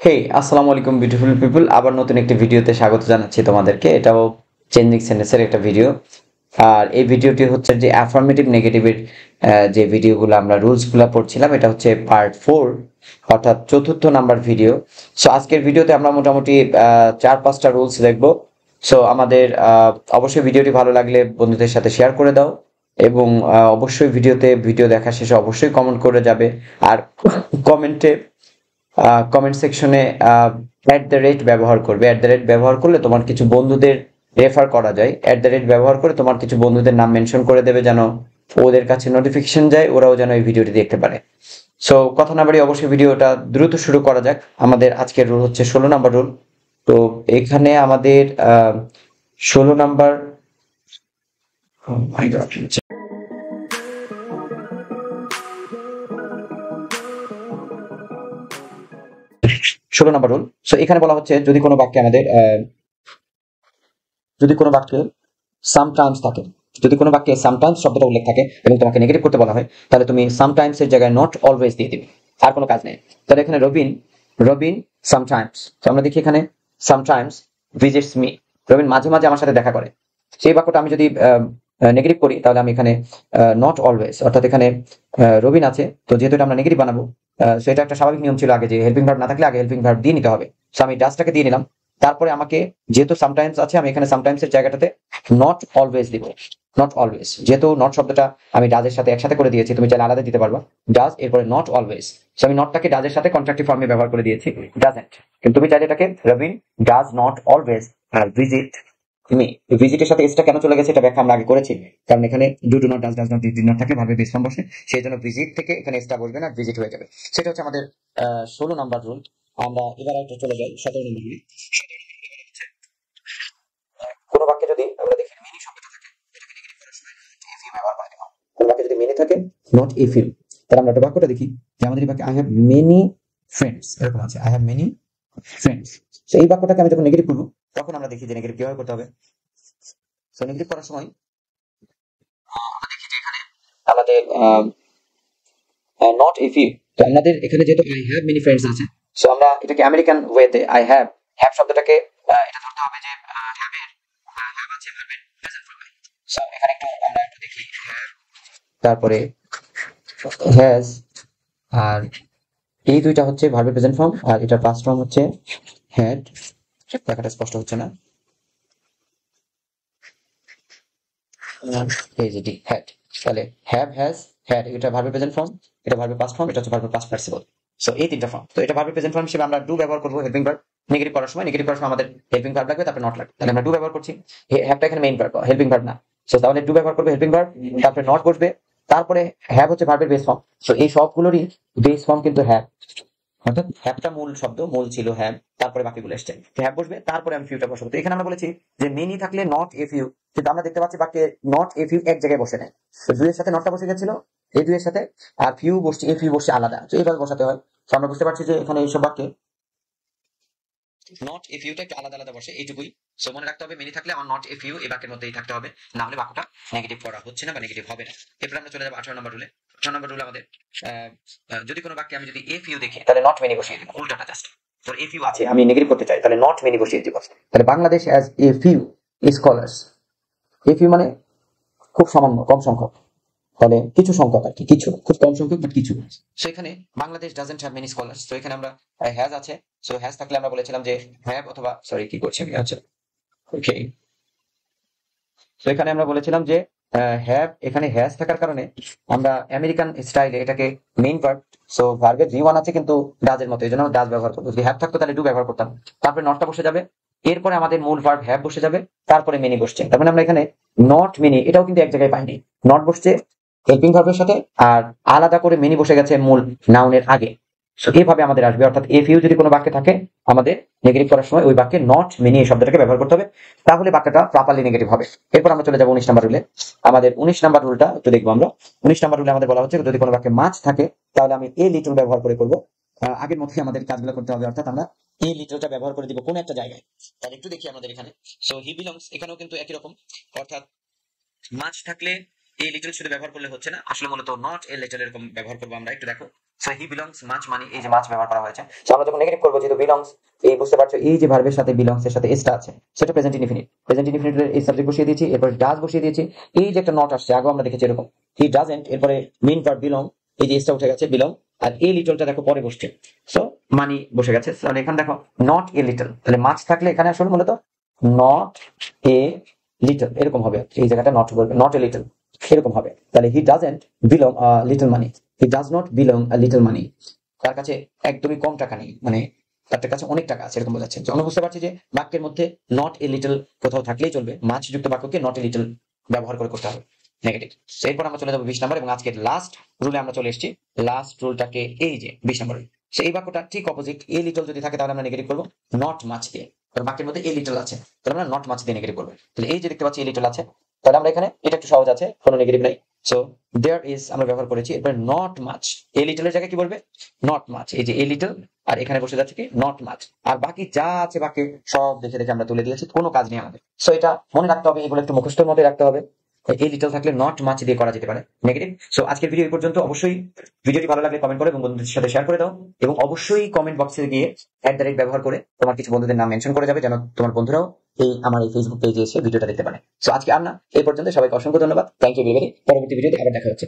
হে আসসালামু আলাইকুম beautiful people, আবার নতুন একটি ভিডিওতে স্বাগত জানাচ্ছি তোমাদেরকে। এটাও চেঞ্জিং সেন্টেন্সের একটা ভিডিও। আর এই ভিডিওটি হচ্ছে যে অ্যাফার্মেটিভ নেগেটিভের যে ভিডিওগুলো আমরা রুলসগুলো পড়ছিলাম, এটা হচ্ছে পার্ট 4, অর্থাৎ চতুর্থ নাম্বার ভিডিও। সো আজকের ভিডিওতে আমরা মোটামুটি 4-5টা রুলস দেখবো। সো আমাদের অবশ্যই ভিডিওটি ভালো লাগলে বন্ধুদের সাথে শেয়ার করে দাও, এবং অবশ্যই ভিডিও দেখা শেষে অবশ্যই কমেন্ট করে যাবে। আর কমেন্টে কমেন্ট সেকশনে ব্যবহার করবে। ব্যবহার করলে তোমার কিছু বন্ধুদের রেফার করা যায়। ব্যবহার করে তোমার কিছু বন্ধুদের নাম মেনশন করে দেবে, যেন ওদের কাছে নোটিফিকেশন যায়, ওরাও যেন এই ভিডিওটি দেখতে পারে। সো কথা না বাড়িয়ে অবশ্যই ভিডিওটা দ্রুত শুরু করা যাক। আমাদের আজকের রুল হচ্ছে 16 নাম্বার রুল। তো এখানে আমাদের 16 নাম্বার, 16 নাম্বার রুল। সো এখানে বলা হচ্ছে যদি কোনো বাক্যে সামটাইমস থাকে, যদি কোনো বাক্যে সামটাইমস শব্দটা উল্লেখ থাকে এবং তোমাকে নেগেটিভ করতে বলা হয়, তাহলে তুমি সামটাইমস এর জায়গায় নট অলওয়েজ দিয়ে দিবে, আর কোনো কাজ নেই। তাহলে এখানে রবিন রবিন সামটাইমস, তো আমরা দেখি এখানে সামটাইমস ভিজিটস মি, রবিন মাঝে মাঝে আমার সাথে দেখা করে। সেই বাক্যটা আমি যদি নেগেটিভ করি, তাহলে আমি এখানে নট অলওয়েজ, অর্থাৎ এখানে রবিন আছে, তো যেহেতু এটা আমরা নেগেটিভ বানাবো, সেটা একটা স্বাভাবিক নিয়ম ছিল আগে, যে হেল্পিং ভার্ব না থাকলে আগে হেল্পিং ভার্ব দিয়ে নিতে হবে। সো আমি ডাজটাকে দিয়ে নিলাম। তারপরে আমাকে, যেহেতু সামটাইমস আছে, আমি এখানে সামটাইমস এর জায়গাটাতে নট অলওয়েজ দিব। নট অলওয়েজ, যেহেতু নট শব্দটা আমি ডাজের সাথে একসাথে করে দিয়েছি, তুমি চাইলে আলাদা দিতে পারবা। ডাজ এরপরে নট অলওয়েজ, সো আমি নটটাকে ডাজের সাথে কন্ট্রাক্টিভ ফর্মে ব্যবহার করে দিয়েছি, ডাজন্ট। কিন্তু তুমি চাইলে এটাকে Robin does not always visit me. ভিজিটের সাথে এসটা কেন চলে গেছে এটা ব্যাখ্যা আমরা আগে করেছি, কারণ এখানে do not does not did not থাকে, ভার্বের বেস ফর্ম বসে, সেই জন্য ভিজিট থেকে এখানে এসটা বসবে না, ভিজিট হয়ে যাবে। সেটা হচ্ছে আমাদের 16 নাম্বার রুল। আমরা এবার একটা চলে যাই 17 নম্বর রুলে। কোন বাক্যে যদি আমরা দেখি মেনি শব্দটা থাকে, এটাকে নেগেটিভ করার সময় নট ইফ ইউ ব্যবহার করে দিলাম। কোন বাক্যে যদি মেনি থাকে নট ইফ ইউ, তাহলে আমরা একটা বাক্যটা দেখি যে আমাদের এই বাক্যে আই হ্যাভ মেনি ফ্রেন্ডস এরকম আছে, আই হ্যাভ মেনি ফ্রেন্ডস। তো এই বাক্যটাকে আমি যখন নেগেটিভ করবো, তখন আমরা দেখি যে নেগেটিভ কিভাবে করতে হবে। তো নেগেটিভ করার সময় আমরা দেখি যে এখানে আমাদের নট ইফ ইউ, তো আমাদের এখানে যেহেতু আই হ্যাভ মেনি ফ্রেন্ডস আছে, সো আমরা এটাকে আমেরিকান ওয়েতে আই হ্যাভ, হ্যাভ শব্দটাকে এটা ধরতে হবে যে হ্যাভ এর হ্যাভ আছে ভার্বের প্রেজেন্ট ফর্মে। সো এখানে আমরা একটু দেখি হ্যাভ, তারপরে হ্যাজ, আর এই দুইটা হচ্ছে ভার্বের প্রেজেন্ট ফর্ম, আর এটার পাস্ট ফর্ম হচ্ছে হ্যাড। দেখাটা স্পষ্ট হচ্ছে না, এই যে ডি হ্যাড। তাহলে হ্যাভ, হ্যাজ, হ্যাড, এটা ভার্বের প্রেজেন্ট ফর্ম, এটা ভার্বের পাস্ট ফর্ম, এটা হচ্ছে ভার্বের পাস্ট পার্টিসিপল। সো এই তিনটা ফর্ম। তো এটা ভার্বের প্রেজেন্ট ফর্ম হিসেবে আমরা ডু ব্যবহার করব হেল্পিং ভার্ব। নেগেটিভ করার সময় আমাদের হেল্পিং ভার্ব লাগবে, তারপরে নট লাগবে। তাহলে আমরা ডু ব্যবহার করছি, হ্যাভটা এখানে মেইন ভার্ব, হেল্পিং ভার্ব না। সো তাহলে ডু ব্যবহার করবে হেল্পিং ভার্ব, তারপরে নট বসবে, তারপরে হ্যাভ হচ্ছে ভার্বের বেস ফর্ম। সো এই সবগুলোরই বেস ফর্ম কিন্তু হ্যাভ, অর্থাৎ হ্যাভটা মূল শব্দ, মূল ছিল হ্যাভ, তারপরে বাকিগুলো এসছে। হ্যাভ বসবে, তারপরে আমি ফিউটা বসাবো। তো এখানে আমরা বলেছি যে মেনি থাকলে নট এফ ইউ, কিন্তু আমরা দেখতে পাচ্ছি বাক্যে নট এফ ইউ এক জায়গায় বসে নেয়। তো দুইয়ের সাথে নটটা বসে গেছিল, এই দুইয়ের সাথে, আর ফিউ বসছে, এফ ইউ বসছে আলাদা। তো এইভাবে বসাতে হয়। তো আমরা বুঝতে পারছি যে এখানে এইসব বাক্যে নট এফ ইউটা একটু আলাদা আলাদা বসে, এইটুকুই। সো মনে রাখতে হবে মেনি থাকলে আমার নট এফ ইউ এই বাক্যের মধ্যেই থাকতে হবে, না হলে বাক্যটা নেগেটিভ করা হচ্ছে না বা নেগেটিভ হবে না। এরপর আমরা চলে যাবো 18 নম্বর রুলে। 18 নম্বর রুলে আমাদের যদি কোনো বাক্যে আমি যদি এফ ইউ দেখি, তাহলে নট মেনি বসিয়ে দিব, উল্টাটা জাস্ট। তো এফ ইউ আছে, আমি নেগেটিভ করতে চাই, তাহলে নট মেনি বসিয়ে দিব। তাহলে Bangladesh as a few scholars, a few মানে খুব সামান্য, কম সংখ্যক, তাহলে কিছু সংখ্যক আর কি, কিছু খুব কম সংখ্যক বাট কিছু। সো এখানে Bangladesh doesn't have many scholars, তো এখানে আমরা হ্যাজ আছে। সো হ্যাজ থাকলে আমরা বলেছিলাম যে হ্যাভ, অথবা সরি কি করছি আমি, আচ্ছা ওকে। তো এখানে আমরা বলেছিলাম যে হ্যাভ, এখানে হ্যাজ থাকার কারণে আমরা আমেরিকান স্টাইলে এটাকে মেইন ভার্ব, সো ভার্বের ভি ওয়ান আছে কিন্তু ডাজের মতো, এই জন্য ডাজ ব্যবহার করবো। যদি হ্যাভ থাকতো তাহলে ডু ব্যবহার করতাম, তারপরে নটটা বসে যাবে, এরপরে আমাদের মূল ভার্ব হ্যাভ বসে যাবে, তারপরে মেনি বসছে। তার মানে আমরা এখানে নট মেনি এটাও কিন্তু এক জায়গায় পাইনি, নট বসছে হেল্পিং ভার্বের সাথে, আর আলাদা করে মেনি বসে গেছে মূল নাউনের আগে। সো এইভাবে আমাদের আসবে, অর্থাৎ এফ ইউ যদি কোনো বাক্যে থাকে, আমাদের নেগেটিভ করার সময় ওই বাক্যে নট মেনি এই শব্দটাকে ব্যবহার করতে হবে, তাহলে বাক্যটা প্রপারলি নেগেটিভ হবে। এরপর আমরা চলে যাবো 19 নাম্বার রুলে। আমাদের 19 নাম্বার রুলটা একটু দেখবো আমরা। 19 নাম্বার রুলে আমাদের বলা হচ্ছে যদি কোনো বাক্যে মাছ থাকে, তাহলে আমি এ লিটল ব্যবহার করে করবো। আগের মধ্যে আমাদের কাজগুলো করতে হবে, অর্থাৎ আমরা এ লিটলটা ব্যবহার করে দিব কোন একটা জায়গায়। তাহলে একটু দেখি আমাদের এখানে। সো হি বিলংস, এখানেও কিন্তু একই রকম, অর্থাৎ মাছ থাকলে এই লিটল শুধু ব্যবহার করলে হচ্ছে না, আসলে মূলত নট এ লিটল এরকম ব্যবহার করবো আমরা। একটু দেখো, so he belongs much money, এই যে মাচ ব্যবহার করা হয়েছে। সো আমরা যখন নেগেটিভ করবো, যেহেতু বিলংস, এই বুঝতে পারছো এই যে ভার্বের সাথে বিলংস এর সাথে এসটা আছে, সেটা প্রেজেন্ট ইনডিফিনিট। প্রেজেন্ট ইনডিফিনিটের এই সাবজেক্ট বসিয়ে দিয়েছি, এরপর ডাজ বসিয়ে দিয়েছি। এই যে একটা নট আসছে, আগে আমরা দেখেছি এরকম, হি ডাজেন্ট, এরপরে মেইন ভার্ব বিলং, এই যে এসটা উঠে গেছে বিলং, আর এই লিটলটা দেখো পরে বসছে, সো মানি বসে গেছে। তাহলে এখানে দেখো নট এ লিটল, তাহলে মাছ থাকলে এখানে আসলে মূলত নট এ লিটল এরকম হবে, এই জায়গাটা নট বলবে, নট এ লিটল এরকম হবে। তাহলে he doesn't belong little money, he does not belong little money, তার কাছে একদমই কম টাকা নেই, মানে তার কাছে অনেক টাকা আছে এরকম বোঝাচ্ছে। আমরা বুঝতে পারছি যে বাক্যের মধ্যে নট এ লিটল কোথাও থাকলেই চলবে, মাছ যুক্ত বাক্যকে নট এ লিটল ব্যবহার করে করতে হবে নেগেটিভ। এরপর আমরা চলে যাবো 20 নম্বর, এবং আজকের লাস্ট রুলে আমরা চলে এসেছি। লাস্ট রুলটাকে এই যে 20 নম্বর, সেই বাক্যটা ঠিক অপোজিট। এ লিটল যদি থাকে তাহলে আমরা নেগেটিভ করবো নট মাছ দিয়ে, কারণ বাক্যের মধ্যে এ লিটল আছে, তাহলে আমরা নট মাছ দিয়ে নেগেটিভ করবো। তাহলে এই যে দেখতে পাচ্ছি এ লিটল আছে, তাহলে আমরা এখানে এটা একটু সহজ আছে, কোনো নেগেটিভ নাই। সো দেয়ার ইজ আমরা ব্যবহার করেছি, এরপর নট মাচ, এ লিটলের জায়গায় কি বলবে নট মাচ, এই যে এ লিটল, আর এখানে বসে যাচ্ছে কি নট মাচ, আর বাকি যা আছে বাকি সব দেখে দেখে আমরা তুলে দিয়েছি, কোনো কাজ নেই আমাদের। সো এটা মনে রাখতে হবে, এগুলো একটু মুখস্থের মধ্যে রাখতে হবে। এই লিটল থাকলে নট মাচ দিয়ে করা যেতে পারে নেগেটিভ। সো আজকের ভিডিও এই পর্যন্ত। অবশ্যই ভিডিওটি ভালো লাগলে কমেন্ট করো এবং বন্ধুদের সাথে শেয়ার করে দাও, এবং অবশ্যই কমেন্ট বক্সে গিয়ে @ ব্যবহার করে তোমার কিছু বন্ধুদের নাম মেনশন করে যাবে, যেন তোমার বন্ধুরাও আমার এই ফেসবুক পেজে এসে ভিডিওটা দেখতে পারে। সো আজকে আর না, এই পর্যন্ত। সবাইকে অসংখ্য ধন্যবাদ, থ্যাংক ইউ ভেরি। পরবর্তী ভিডিওতে আবার দেখা হচ্ছে।